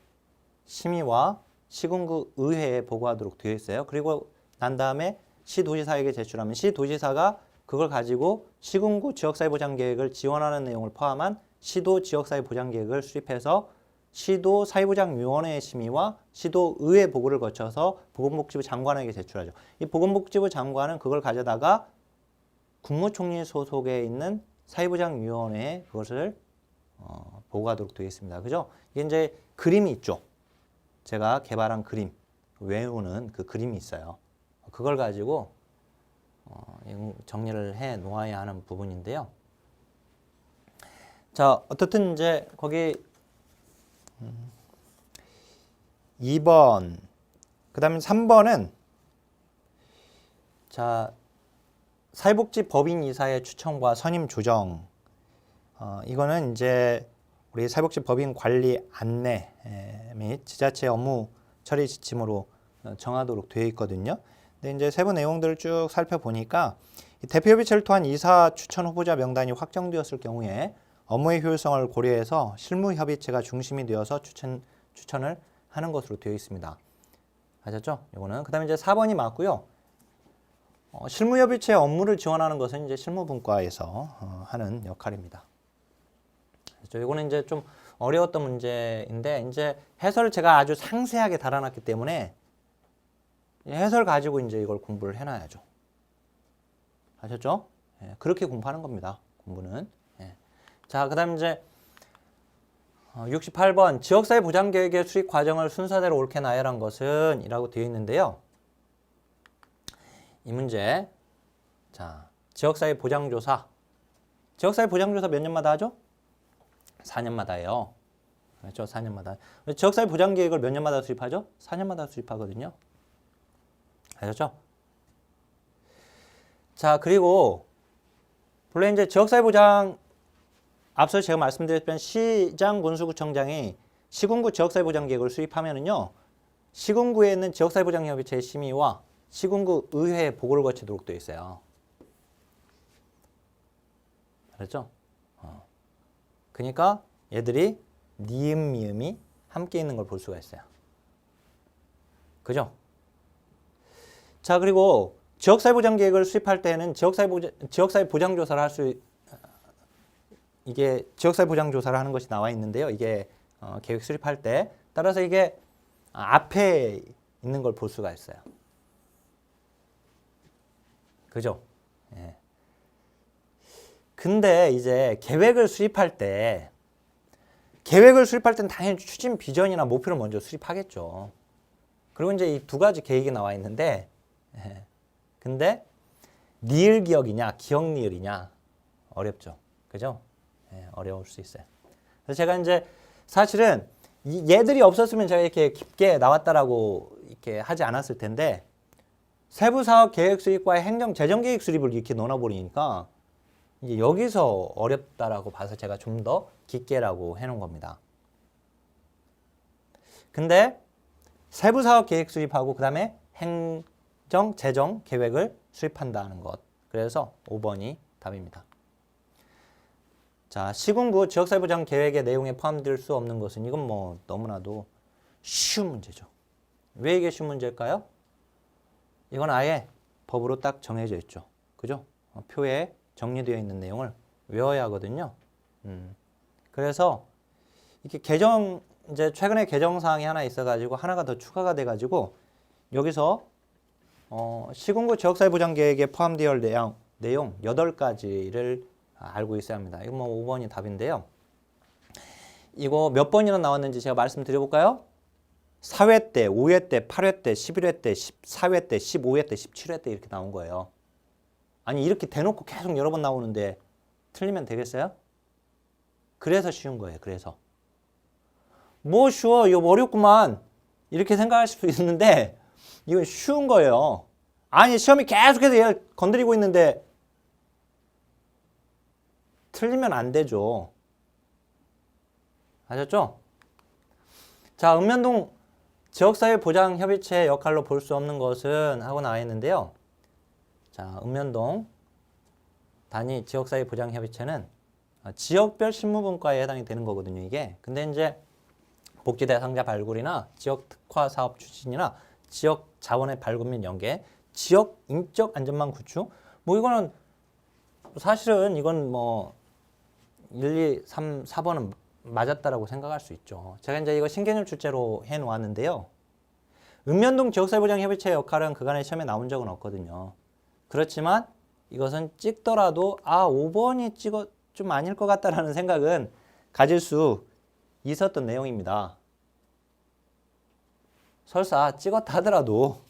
심의와 시군구 의회에 보고하도록 되어 있어요. 그리고 난 다음에 시도지사에게 제출하면 시도지사가 그걸 가지고 시군구 지역사회보장 계획을 지원하는 내용을 포함한 시도 지역사회보장 계획을 수립해서 시도 사회보장위원회의 심의와 시도 의회 보고를 거쳐서 보건복지부 장관에게 제출하죠. 이 보건복지부 장관은 그걸 가져다가 국무총리 소속에 있는 사회보장위원회에 그것을 보고하도록 되어 있습니다. 그죠? 이게 이제 그림이 있죠. 제가 개발한 그림, 외우는 그 그림이 있어요. 그걸 가지고 정리를 해 놓아야 하는 부분인데요. 자, 어떻든 이제 거기 2번, 그 다음에 3번은 자, 사회복지법인 이사의 추천과 선임 조정. 이거는 이제 우리 사회복지법인 관리 안내 및 지자체 업무 처리 지침으로 정하도록 되어 있거든요. 근데 이제 세부 내용들을 쭉 살펴보니까 대표협의체를 통한 이사 추천 후보자 명단이 확정되었을 경우에 업무의 효율성을 고려해서 실무협의체가 중심이 되어서 추천을 하는 것으로 되어 있습니다. 아셨죠? 이거는 그다음에 이제 4번이 맞고요. 실무협의체 업무를 지원하는 것은 이제 실무분과에서 하는 역할입니다. 그렇죠? 이거는 이제 좀 어려웠던 문제인데 이제 해설을 제가 아주 상세하게 달아놨기 때문에 해설 가지고 이제 이걸 공부를 해놔야죠. 아셨죠? 예, 그렇게 공부하는 겁니다. 공부는. 예. 자, 그다음 이제 68번 지역사회 보장계획의 수립 과정을 순서대로 옳게 나열한 것은 이라고 되어 있는데요. 이 문제, 자, 지역사회 보장조사. 지역사회 보장조사 몇 년마다 하죠? 4년마다 해요. 그렇죠? 4년마다. 지역사회 보장계획을 몇 년마다 수립하죠? 4년마다 수립하거든요. 아셨죠? 자, 그리고 본래 이제 지역사회 보장 앞서 제가 말씀드렸던 시장 군수구청장이 시군구 지역사회 보장 계획을 수립하면은요. 시군구에 있는 지역사회 보장 협의체 심의와 시군구 의회 보고를 거치도록 되어 있어요. 그렇죠? 그러니까 얘들이 니은 미음이 함께 있는 걸 볼 수가 있어요. 그죠? 자, 그리고 지역사회 보장 계획을 수립할 때는 지역사회 보장 조사를 할 수 이게 지역사회 보장 조사를 하는 것이 나와 있는데요. 이게 계획 수립할 때 따라서 이게 앞에 있는 걸 볼 수가 있어요. 그죠? 예. 근데 이제 계획을 수립할 때는 당연히 추진 비전이나 목표를 먼저 수립하겠죠. 그리고 이제 이 두 가지 계획이 나와 있는데, 예. 근데 니을 기억이냐, 기억 니을이냐 어렵죠. 그죠? 예, 어려울 수 있어요. 그래서 제가 이제 사실은 얘들이 없었으면 제가 이렇게 깊게 나왔다라고 이렇게 하지 않았을 텐데 세부사업 계획 수립과 행정 재정 계획 수립을 이렇게 넣어버리니까 이제 여기서 어렵다라고 봐서 제가 좀 더 깊게라고 해놓은 겁니다. 근데 세부사업 계획 수립하고 그 다음에 행정 재정 계획을 수립한다는 것. 그래서 5번이 답입니다. 자, 시군구 지역사회보장 계획의 내용에 포함될 수 없는 것은 이건 뭐 너무나도 쉬운 문제죠. 왜 이게 쉬운 문제일까요? 이건 아예 법으로 딱 정해져 있죠. 그죠? 표에 정리되어 있는 내용을 외워야 하거든요. 그래서 이렇게 이제 최근에 개정 사항이 하나 있어가지고 하나가 더 추가가 돼가지고 여기서 시군구 지역사회보장 계획에 포함되어 내용 8가지를 알고 있어야 합니다. 이거 뭐 5번이 답인데요. 이거 몇 번이나 나왔는지 제가 말씀드려볼까요? 4회 때, 5회 때, 8회 때, 11회 때, 14회 때, 15회 때, 17회 때 이렇게 나온 거예요. 아니 이렇게 대놓고 계속 여러 번 나오는데 틀리면 되겠어요? 그래서 쉬운 거예요. 그래서. 뭐 쉬워? 이거 어렵구만. 이렇게 생각할 수도 있는데 이건 쉬운 거예요. 아니 시험이 계속해서 얘를 건드리고 있는데 틀리면 안 되죠. 아셨죠? 자, 읍면동 지역사회보장협의체 역할로 볼 수 없는 것은 하고 나와 있는데요. 자, 읍면동 단위 지역사회보장협의체는 지역별 실무분과에 해당이 되는 거거든요, 이게. 근데 이제 복지 대상자 발굴이나 지역 특화 사업 추진이나 지역 자원의 발굴 및 연계, 지역 인적 안전망 구축, 뭐 이거는 사실은 이건 뭐 1, 2, 3, 4번은 맞았다라고 생각할 수 있죠. 제가 이제 이거 신개념 출제로 해 놓았는데요. 읍면동 지역사회보장협의체의 역할은 그간의 시험에 나온 적은 없거든요. 그렇지만 이것은 찍더라도 5번이 좀 아닐 것 같다라는 생각은 가질 수 있었던 내용입니다. 설사 찍었다 하더라도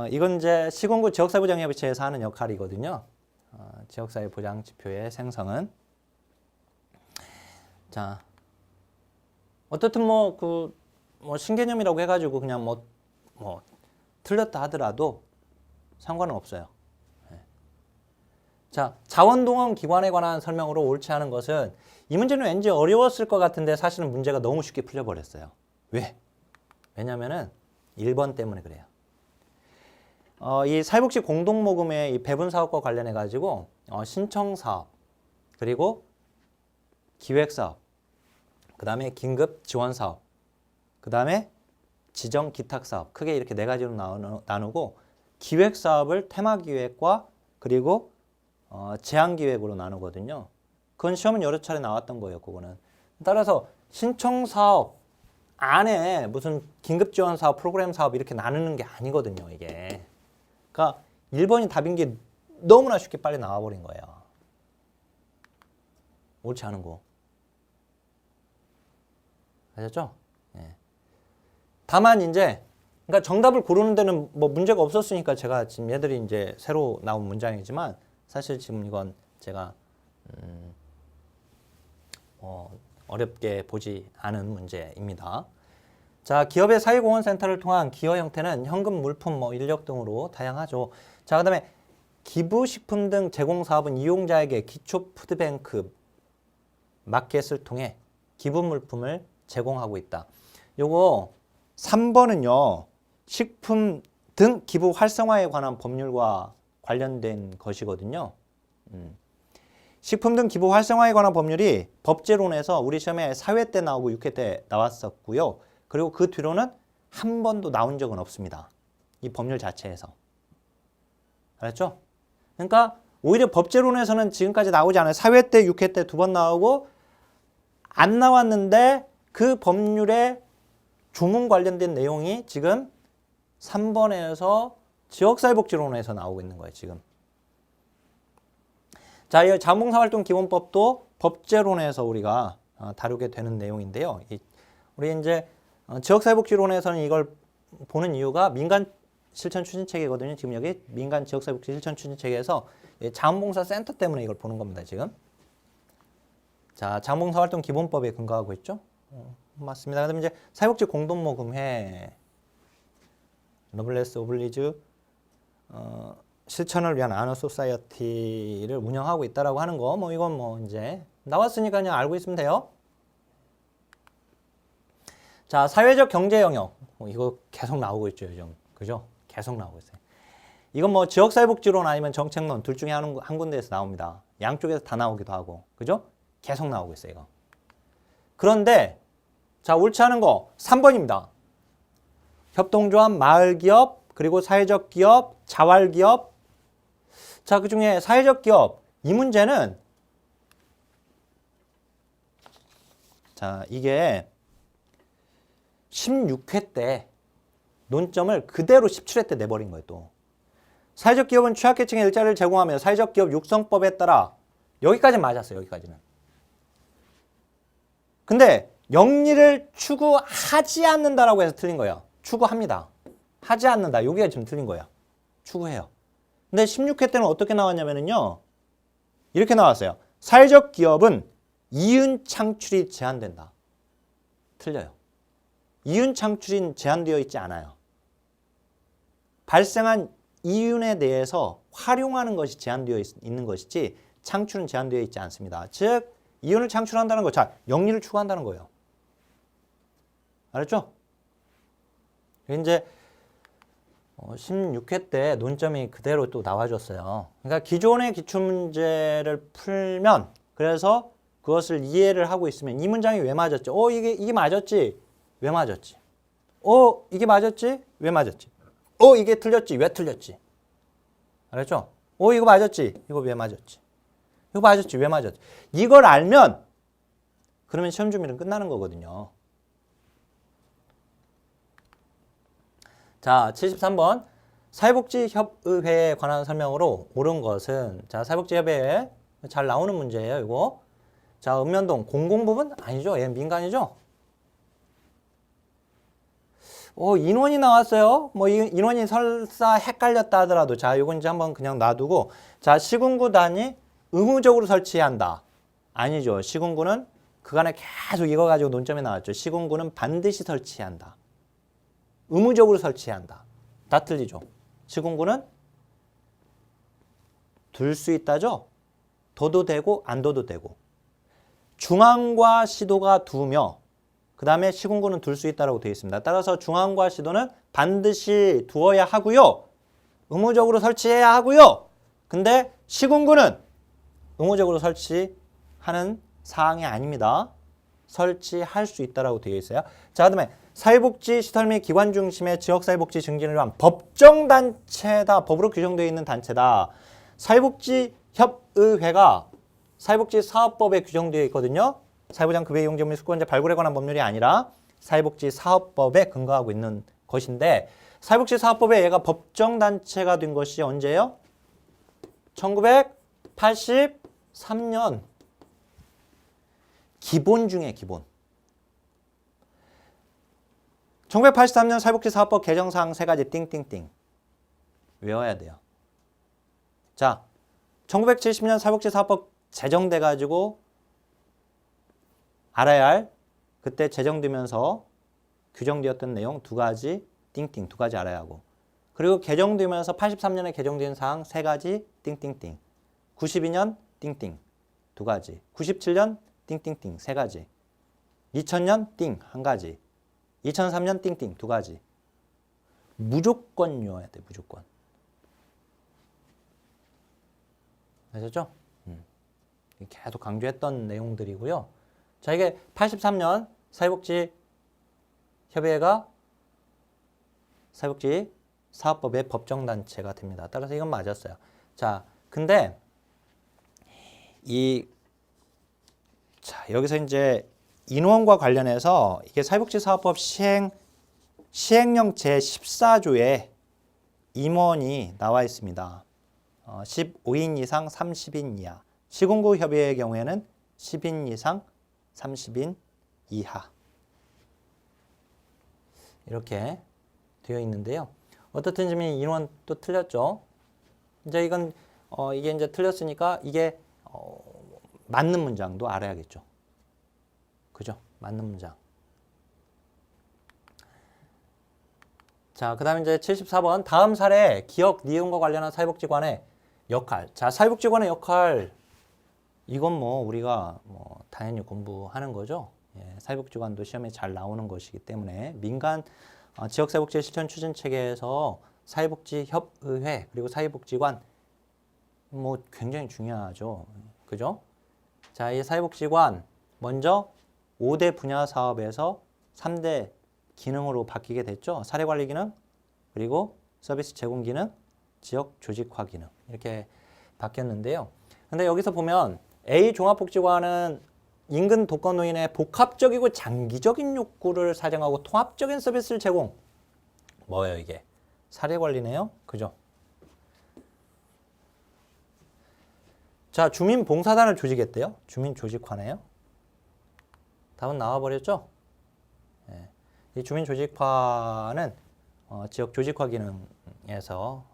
이건 이제 시군구 지역사회보장협의체에서 하는 역할이거든요. 지역사회보장 지표의 생성은 자 어떻든 뭐 신개념이라고 해가지고 그냥 뭐 틀렸다 하더라도 상관은 없어요. 자, 자원동원 기관에 관한 설명으로 옳지 않은 것은 이 문제는 왠지 어려웠을 것 같은데 사실은 문제가 너무 쉽게 풀려버렸어요. 왜? 왜냐면은 1번 때문에 그래요. 이 사회복지 공동모금의 이 배분 사업과 관련해 가지고 신청 사업, 그리고 기획 사업, 그 다음에 긴급 지원 사업, 그 다음에 지정 기탁 사업, 크게 이렇게 네 가지로 나누고 기획 사업을 테마 기획과 그리고 제한 기획으로 나누거든요. 그건 시험은 여러 차례 나왔던 거예요, 그거는. 따라서 신청 사업 안에 무슨 긴급 지원 사업, 프로그램 사업 이렇게 나누는 게 아니거든요, 이게. 그러니까 1번이 답인 게 너무나 쉽게 빨리 나와버린 거예요. 옳지 않은 거. 아셨죠? 예. 다만 이제 그러니까 정답을 고르는 데는 뭐 문제가 없었으니까 제가 지금 얘들이 이제 새로 나온 문장이지만 사실 지금 이건 제가 어렵게 보지 않은 문제입니다. 자, 기업의 사회공헌센터를 통한 기여 형태는 현금, 물품, 인력 등으로 다양하죠. 자, 그다음에 기부식품 등 제공 사업은 이용자에게 기초 푸드뱅크 마켓을 통해 기부 물품을 제공하고 있다. 요거 3번은요. 식품 등 기부 활성화에 관한 법률과 관련된 것이거든요. 식품 등 기부 활성화에 관한 법률이 법제론에서 우리 시험에 4회 때 나오고 6회 때 나왔었고요. 그리고 그 뒤로는 한 번도 나온 적은 없습니다. 이 법률 자체에서. 알았죠? 그러니까 오히려 법제론에서는 지금까지 나오지 않아요. 4회 때, 6회 때 두 번 나오고 안 나왔는데 그 법률의 조문 관련된 내용이 지금 3번에서 지역사회복지론에서 나오고 있는 거예요, 지금. 자, 이 자원봉사활동기본법도 법제론에서 우리가 다루게 되는 내용인데요. 우리 이제 지역사회복지론에서는 이걸 보는 이유가 민간 실천 추진체계거든요. 지금 여기 민간 지역사회복지 실천 추진체계에서 자원봉사센터 때문에 이걸 보는 겁니다, 지금. 자, 자원봉사활동기본법에 근거하고 있죠. 맞습니다. 그다음에 이제 사회복지 공동모금회 러블레스 오블리주 실천을 위한 아너 소사이어티를 운영하고 있다라고 하는 거, 이건 이제 나왔으니까 그냥 알고 있으면 돼요. 자, 사회적 경제 영역 이거 계속 나오고 있죠, 요즘. 그죠? 계속 나오고 있어요. 이건 지역사회복지론 아니면 정책론 둘 중에 한 군데에서 나옵니다. 양쪽에서 다 나오기도 하고, 그죠? 계속 나오고 있어요, 이거. 그런데 자, 옳지 않은 거 3번입니다. 협동조합, 마을기업, 그리고 사회적 기업, 자활기업. 자, 그중에 사회적 기업 이 문제는 자, 이게 16회 때 논점을 그대로 17회 때 내버린 거예요, 또. 사회적 기업은 취약계층의 일자리를 제공하며 사회적 기업 육성법에 따라 여기까지는 맞았어요, 여기까지는. 근데 영리를 추구하지 않는다라고 해서 틀린 거예요. 추구합니다. 하지 않는다. 여기가 지금 틀린 거예요. 추구해요. 근데 16회 때는 어떻게 나왔냐면요. 이렇게 나왔어요. 사회적 기업은 이윤 창출이 제한된다. 틀려요. 이윤 창출이 제한되어 있지 않아요. 발생한 이윤에 대해서 활용하는 것이 제한되어 있는 것이지 창출은 제한되어 있지 않습니다. 즉 이윤을 창출한다는 거, 자, 영리를 추구한다는 거예요. 알았죠? 이제 16회 때 논점이 그대로 또 나와줬어요. 그러니까 기존의 기출문제를 풀면, 그래서 그것을 이해를 하고 있으면 이 문장이 왜 맞았죠? 이게 맞았지? 왜 맞았지? 이게 맞았지? 왜 맞았지? 이게 틀렸지? 왜 틀렸지? 알았죠? 이거 맞았지? 이거 왜 맞았지? 이거 맞았지? 왜 맞았지? 이걸 알면 그러면 시험 준비는 끝나는 거거든요. 자, 73번. 사회복지협의회에 관한 설명으로 옳은 것은, 자, 사회복지협의회 잘 나오는 문제예요, 이거. 자, 읍면동 공공부문? 아니죠. 얘 민간이죠. 인원이 나왔어요. 인원이 설사 헷갈렸다 하더라도, 자, 이건 이제 한번 그냥 놔두고, 자, 시군구단이 의무적으로 설치한다. 아니죠. 시군구는 그간에 계속 이거 가지고 논점이 나왔죠. 시군구는 반드시 설치한다. 의무적으로 설치한다. 다 틀리죠. 시군구는 둘 수 있다죠? 둬도 되고 안 둬도 되고. 중앙과 시도가 두며 그 다음에 시군구는 둘 수 있다고 되어 있습니다. 따라서 중앙과 시도는 반드시 두어야 하고요. 의무적으로 설치해야 하고요. 근데 시군구는 의무적으로 설치하는 사항이 아닙니다. 설치할 수 있다고 되어 있어요. 자, 그다음에 사회복지 시설 및 기관 중심의 지역사회복지 증진을 위한 법정단체다. 법으로 규정되어 있는 단체다. 사회복지협의회가 사회복지사업법에 규정되어 있거든요. 사회보장 급여 이용 및 수권자 발굴에 관한 법률이 아니라 사회복지사업법에 근거하고 있는 것인데 사회복지사업법에 얘가 법정단체가 된 것이 언제예요? 1983년. 기본 중에 기본. 1983년 사회복지사업법 개정사항 3가지 띵띵띵 외워야 돼요. 자, 1970년 사회복지사업법 제정돼가지고 알아야 할 그때 제정되면서 규정되었던 내용 2가지 띵띵 2가지 알아야 하고 그리고 개정되면서 83년에 개정된 사항 3가지 띵띵띵 92년 띵띵 2가지 97년 띵띵띵 3가지 2000년 띵 1가지 2003년 띵띵 2가지 무조건 외워야 돼. 무조건. 아셨죠? 계속 강조했던 내용들이고요. 자, 이게 83년 사회복지협의회가 사회복지 사업법의 법정단체가 됩니다. 따라서 이건 맞았어요. 자, 근데 여기서 이제 인원과 관련해서 이게 사회복지사업법 시행령 제14조에 임원이 나와 있습니다. 15인 이상 30인 이하. 시군구 협의회의 경우에는 10인 이상 30인 이하. 이렇게 되어 있는데요. 어떻든 지금 인원 또 틀렸죠. 이제 이게 이제 틀렸으니까 이게 맞는 문장도 알아야겠죠. 그죠? 맞는 문장. 자, 그 다음에 이제 74번. 다음 사례 기억 니은과 관련한 사회복지관의 역할. 자, 사회복지관의 역할. 이건 우리가 당연히 공부하는 거죠. 예, 사회복지관도 시험에 잘 나오는 것이기 때문에 민간 지역사회복지 실천 추진 체계에서 사회복지협의회 그리고 사회복지관 굉장히 중요하죠. 그죠? 자, 이 사회복지관 먼저 5대 분야 사업에서 3대 기능으로 바뀌게 됐죠. 사례관리 기능, 그리고 서비스 제공 기능, 지역 조직화 기능 이렇게 바뀌었는데요. 근데 여기서 보면 A 종합복지관은 인근 독거노인의 복합적이고 장기적인 욕구를 사정하고 통합적인 서비스를 제공. 뭐예요 이게? 사례관리네요. 그죠? 자, 주민봉사단을 조직했대요. 주민조직화네요. 답은 나와버렸죠? 네. 이 주민조직화는 지역 조직화 기능에서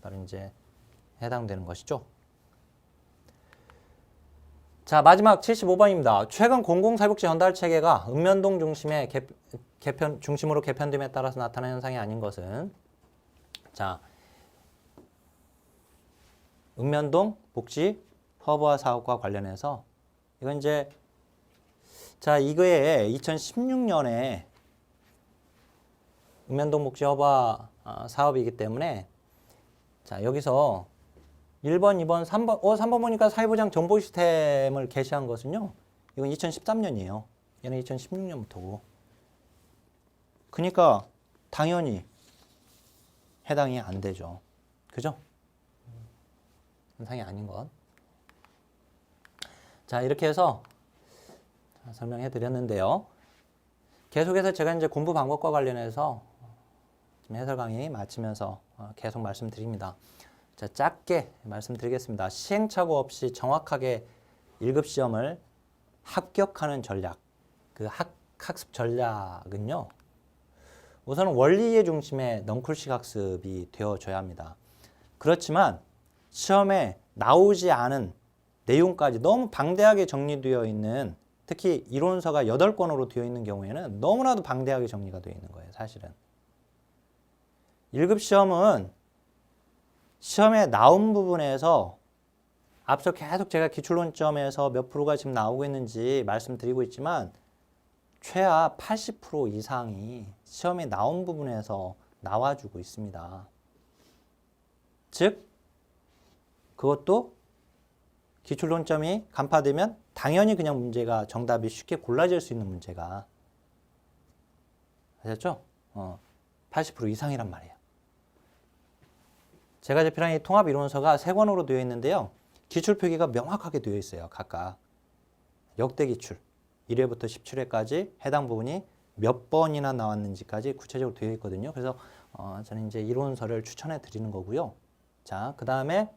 바로 이제 해당되는 것이죠. 자, 마지막 75번입니다. 최근 공공사회복지 전달 체계가 읍면동 중심으로 개편됨에 따라서 나타난 현상이 아닌 것은 자, 읍면동 복지 허브화 사업과 관련해서 이건 이제 자, 이거에 2016년에 읍면동 복지 허브화 사업이기 때문에 자, 여기서 1번, 2번, 3번, 3번 보니까 사회보장 정보 시스템을 개시한 것은요. 이건 2013년이에요. 얘는 2016년부터고. 그러니까 당연히 해당이 안 되죠. 그죠? 현상이 아닌 것. 자, 이렇게 해서 설명해 드렸는데요. 계속해서 제가 이제 공부 방법과 관련해서 해설 강의 마치면서 계속 말씀드립니다. 자, 짧게 말씀드리겠습니다. 시행착오 없이 정확하게 1급 시험을 합격하는 전략, 그 학습 전략은요. 우선은 원리의 중심의 넝쿨식 학습이 되어줘야 합니다. 그렇지만 시험에 나오지 않은 내용까지 너무 방대하게 정리되어 있는 특히 이론서가 8권으로 되어 있는 경우에는 너무나도 방대하게 정리가 되어 있는 거예요. 사실은. 1급 시험은 시험에 나온 부분에서 앞서 계속 제가 기출론점에서 몇 프로가 지금 나오고 있는지 말씀드리고 있지만 최하 80% 이상이 시험에 나온 부분에서 나와주고 있습니다. 즉 그것도 기출론점이 간파되면 당연히 그냥 문제가 정답이 쉽게 골라질 수 있는 문제가 아셨죠? 80% 이상이란 말이에요. 제가 제필한 이 통합이론서가 3권으로 되어 있는데요. 기출 표기가 명확하게 되어 있어요. 각각. 역대 기출 1회부터 17회까지 해당 부분이 몇 번이나 나왔는지까지 구체적으로 되어 있거든요. 그래서 저는 이제 이론서를 추천해 드리는 거고요. 자, 그 다음에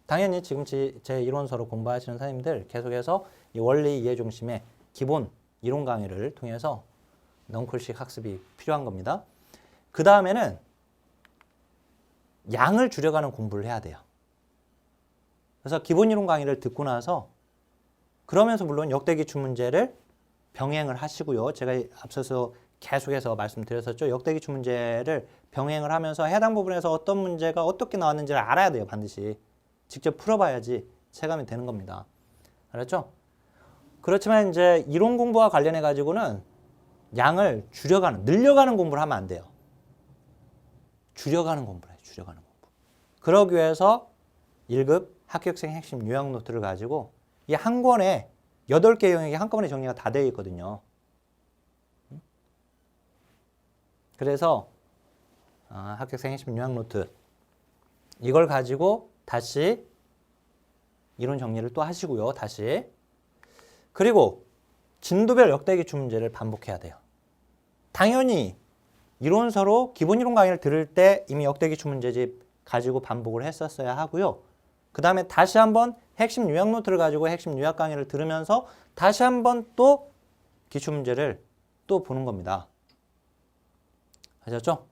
당연히 지금 제 이론서로 공부하시는 선생님들 계속해서 이 원리 이해 중심의 기본 이론 강의를 통해서 넝쿨식 학습이 필요한 겁니다. 그 다음에는 양을 줄여가는 공부를 해야 돼요. 그래서 기본 이론 강의를 듣고 나서 그러면서 물론 역대 기출 문제를 병행을 하시고요. 제가 앞서서 계속해서 말씀드렸었죠. 역대 기출 문제를 병행을 하면서 해당 부분에서 어떤 문제가 어떻게 나왔는지를 알아야 돼요. 반드시. 직접 풀어봐야지 체감이 되는 겁니다. 알았죠? 그렇지만 이제 이론 공부와 관련해 가지고는 양을 줄여가는, 늘려가는 공부를 하면 안 돼요. 줄여가는 공부를 해요. 줄여가는 공부. 그러기 위해서 1급 합격생 핵심 요약 노트를 가지고 이 한 권에 8개 영역이 한꺼번에 정리가 다 되어 있거든요. 그래서 합격생 핵심 요약 노트 이걸 가지고 다시 이론 정리를 또 하시고요. 다시. 그리고 진도별 역대 기출 문제를 반복해야 돼요. 당연히 이론서로 기본 이론 강의를 들을 때 이미 역대 기출 문제집 가지고 반복을 했었어야 하고요. 그 다음에 다시 한번 핵심 요약 노트를 가지고 핵심 요약 강의를 들으면서 다시 한번 또 기출 문제를 또 보는 겁니다. 아셨죠?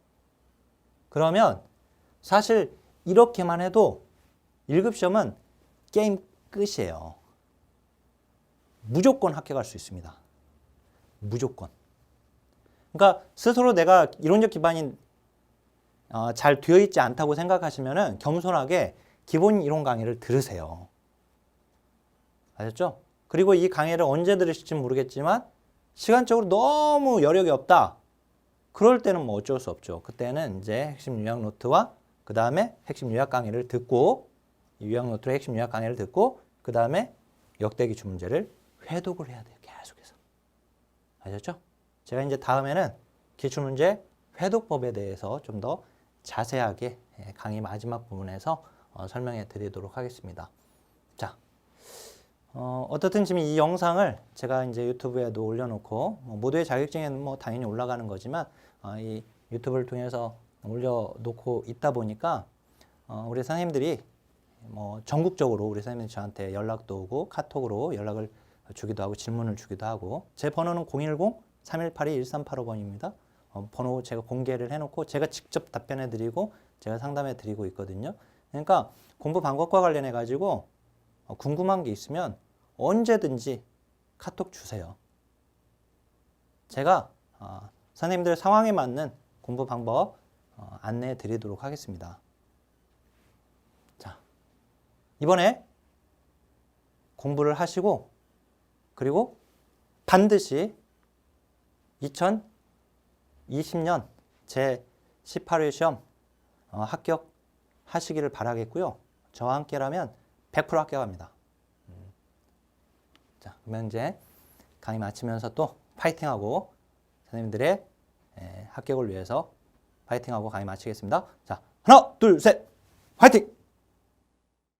그러면 사실 이렇게만 해도 1급 시험은 게임 끝이에요. 무조건 합격할 수 있습니다. 무조건. 그러니까 스스로 내가 이론적 기반이 잘 되어 있지 않다고 생각하시면은 겸손하게 기본 이론 강의를 들으세요. 아셨죠? 그리고 이 강의를 언제 들으실지 모르겠지만 시간적으로 너무 여력이 없다. 그럴 때는 뭐 어쩔 수 없죠. 그때는 이제 핵심 요약 노트와 그 다음에 핵심 요약 강의를 듣고 요약 노트로 핵심 요약 강의를 듣고 그 다음에 역대 기출 문제를 회독을 해야 돼요. 계속해서. 아셨죠? 제가 이제 다음에는 기출 문제 회독법에 대해서 좀 더 자세하게 강의 마지막 부분에서 설명해 드리도록 하겠습니다. 자, 어떻든 지금 이 영상을 제가 이제 유튜브에도 올려놓고 모두의 자격증에는 뭐 당연히 올라가는 거지만 이 유튜브를 통해서 올려놓고 있다 보니까 우리 선생님들이 뭐 전국적으로 우리 선생님들이 저한테 연락도 오고 카톡으로 연락을 주기도 하고 질문을 주기도 하고 제 번호는 010-3182-1385번입니다. 번호 제가 공개를 해놓고 제가 직접 답변해 드리고 제가 상담해 드리고 있거든요. 그러니까 공부 방법과 관련해 가지고 궁금한 게 있으면 언제든지 카톡 주세요. 제가 선생님들 상황에 맞는 공부 방법 안내해 드리도록 하겠습니다. 자, 이번에 공부를 하시고 그리고 반드시 2020년 제18회 시험 합격하시기를 바라겠고요. 저와 함께라면 100% 합격합니다. 자, 그러면 이제 강의 마치면서 또 파이팅하고 선생님들의 합격을 위해서 파이팅하고 강의 마치겠습니다. 자, 하나, 둘, 셋, 파이팅!